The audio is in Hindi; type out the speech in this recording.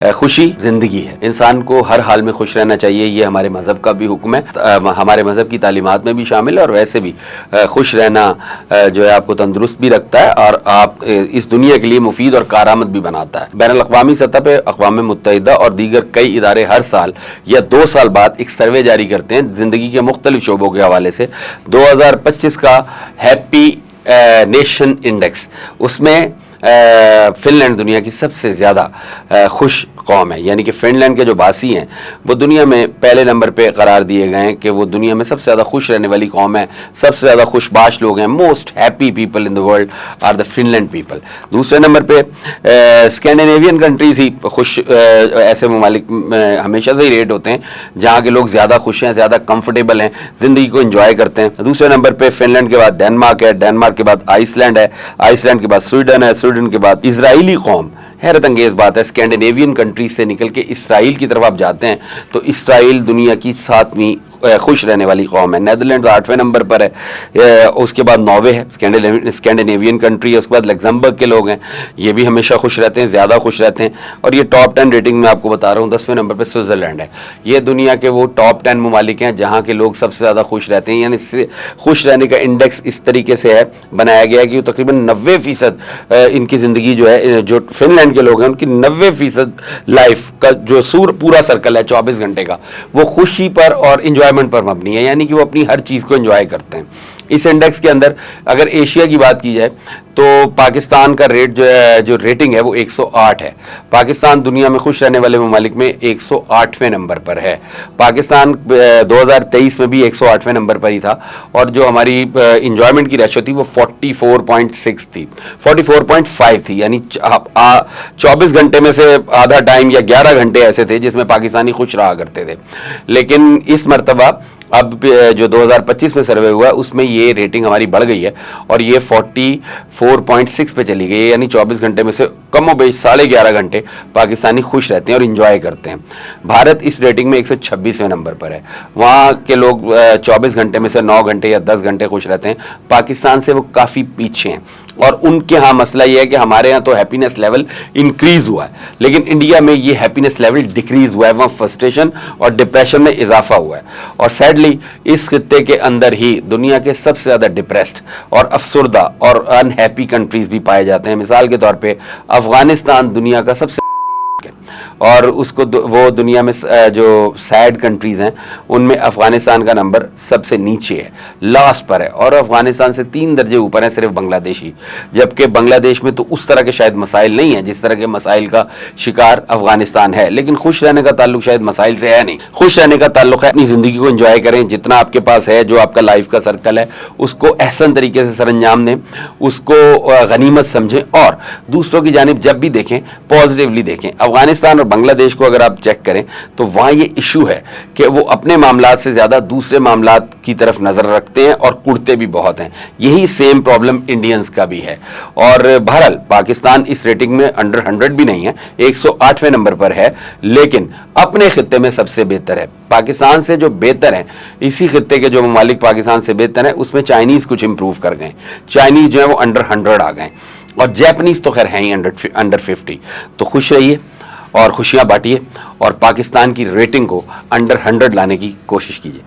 खुशी जिंदगी है। इंसान को हर हाल में खुश रहना चाहिए, ये हमारे मज़हब का भी हुक्म है, हमारे मज़हब की तालीमात में भी शामिल है। और वैसे भी खुश रहना जो है आपको तंदुरुस्त भी रखता है और आप इस दुनिया के लिए मुफीद और कारआमद भी बनाता है। बैनुल-अक़वामी सतह पर अक़वाम मुत्तहिदा और दीगर कई इदारे हर साल या 2 साल बाद एक सर्वे जारी करते हैं ज़िंदगी के मुख्तलिफ शोबों के हवाले से। 2025 का हैप्पी नेशन इंडेक्स, उसमें फिनलैंड दुनिया की सबसे ज़्यादा खुश कौम है, यानी कि फिनलैंड के जो बासी हैं वो दुनिया में पहले नंबर पे करार दिए गए हैं कि वो दुनिया में सबसे ज़्यादा खुश रहने वाली कौम है, सबसे ज़्यादा खुशबाश लोग हैं। Most happy people in the world are the Finland people. दूसरे नंबर पे स्कैंडिनेवियन कंट्रीज़ ही खुश, ऐसे ममालिक हमेशा से ही रेट होते हैं जहाँ के लोग ज़्यादा खुश हैं, ज़्यादा कंफर्टेबल हैं, ज़िंदगी को इंजॉय करते हैं। दूसरे नंबर पर फिनलैंड के बाद डेनमार्क है, डेनमार्क के बाद आइसलैंड है, आइसलैंड के बाद स्वीडन है, स्वीडन के बाद इजराइली कौम। हैरत अंगेज बात है, स्कैंडिनेवियन कंट्रीज से निकल के इसराइल की तरफ आप जाते हैं तो इसराइल दुनिया की 7वीं खुश रहने वाली कौम है। नेदरलैंड 8वें नंबर पर है, उसके बाद नॉर्वे है, स्कैंडिनेवियन कंट्री है, उसके बाद लग्जमबर्ग के लोग हैं, ये भी हमेशा खुश रहते हैं, ज़्यादा खुश रहते हैं। और ये टॉप 10 रेटिंग में आपको बता रहा हूँ, 10वें नंबर पर स्विट्ज़रलैंड है। ये दुनिया के वो टॉप 10 ममालिक हैं जहाँ के लोग सबसे ज़्यादा खुश रहते हैं। यानी खुश रहने का इंडेक्स इस तरीके से है बनाया गया कि तकरीबन 90% इनकी ज़िंदगी जो है, जो फिनलैंड के लोग हैं उनकी 90% लाइफ का जो पूरा सर्कल है 24 घंटे का, वो खुशी पर और इंजॉयमेंट पर मबनी है, यानी कि वो अपनी हर चीज़ को एंजॉय करते हैं। इस इंडेक्स के अंदर अगर एशिया की बात की जाए तो पाकिस्तान का रेट जो है, जो रेटिंग है वो 108 है। पाकिस्तान दुनिया में खुश रहने वाले ममालिक में 108वें नंबर पर है। पाकिस्तान 2023 में भी 108वें नंबर पर ही था और जो हमारी इंजॉयमेंट की रेशो थी वो 44.6 थी, 44.5 थी। यानी 24 घंटे में से आधा टाइम या 11 घंटे ऐसे थे जिसमें पाकिस्तानी खुश रहा करते थे। लेकिन इस मरतबा अब जो 2025 में सर्वे हुआ है उसमें ये रेटिंग हमारी बढ़ गई है और ये 44.6 पे चली गई है। यानी 24 घंटे में से कम बेश 11.5 घंटे पाकिस्तानी खुश रहते हैं और इंजॉय करते हैं। भारत इस रेटिंग में 126वें नंबर पर है। वहाँ के लोग 24 घंटे में से 9 घंटे या 10 घंटे खुश रहते हैं। पाकिस्तान से वो काफ़ी पीछे हैं और उनके यहाँ मसला ये है कि हमारे यहाँ तो हैप्पीनेस लेवल इंक्रीज हुआ है, लेकिन इंडिया में ये हैप्पीनेस लेवल डिक्रीज हुआ है। वहाँ फ्रस्ट्रेशन और डिप्रेशन में इजाफा हुआ है और सैडली इस खित्ते के अंदर ही दुनिया के सबसे ज़्यादा डिप्रेस्ड और अफसुर्दा और अनहैप्पी कंट्रीज भी पाए जाते हैं। मिसाल के तौर पे अफगानिस्तान दुनिया का सबसे और उसको वो दुनिया में जो सैड कंट्रीज़ हैं उनमें अफ़गानिस्तान का नंबर सबसे नीचे है, लास्ट पर है। और अफ़गानिस्तान से 3 दर्जे ऊपर है सिर्फ बांग्लादेश ही, जबकि बांग्लादेश में तो उस तरह के शायद मसाइल नहीं है जिस तरह के मसाइल का शिकार अफ़गानिस्तान है। लेकिन खुश रहने का ताल्लुक शायद मसाइल से है नहीं, खुश रहने का ताल्लुक है अपनी ज़िंदगी को एंजॉय करें, जितना आपके पास है, जो आपका लाइफ का सर्कल है उसको एहसन तरीके से सरअंजाम दें, उसको गनीमत समझें और दूसरों की जानिब जब भी देखें पॉजिटिवली देखें। अफ़गानिस्तान और बांग्लादेश को अगर आप चेक करें तो वहाँ ये इशू है कि वो अपने मामलात से ज़्यादा दूसरे मामलात की तरफ नज़र रखते हैं और कुड़ते भी बहुत हैं। यही सेम प्रॉब्लम इंडियंस का भी है। और बहरहाल पाकिस्तान इस रेटिंग में अंडर 100 भी नहीं है, 108वें नंबर पर है, लेकिन अपने खित्ते में सबसे बेहतर है। पाकिस्तान से जो बेहतर हैं, इसी खित्ते के जो ममालिक पाकिस्तान से बेहतर हैं, उसमें चाइनीज़ कुछ इंप्रूव कर गए। चाइनीज़ जो है वो अंडर 100 आ गए और जैपनीज़ तो खैर हैं ही अंडर 50। तो खुश रहिए और खुशियां बांटिए और पाकिस्तान की रेटिंग को अंडर 100 लाने की कोशिश कीजिए।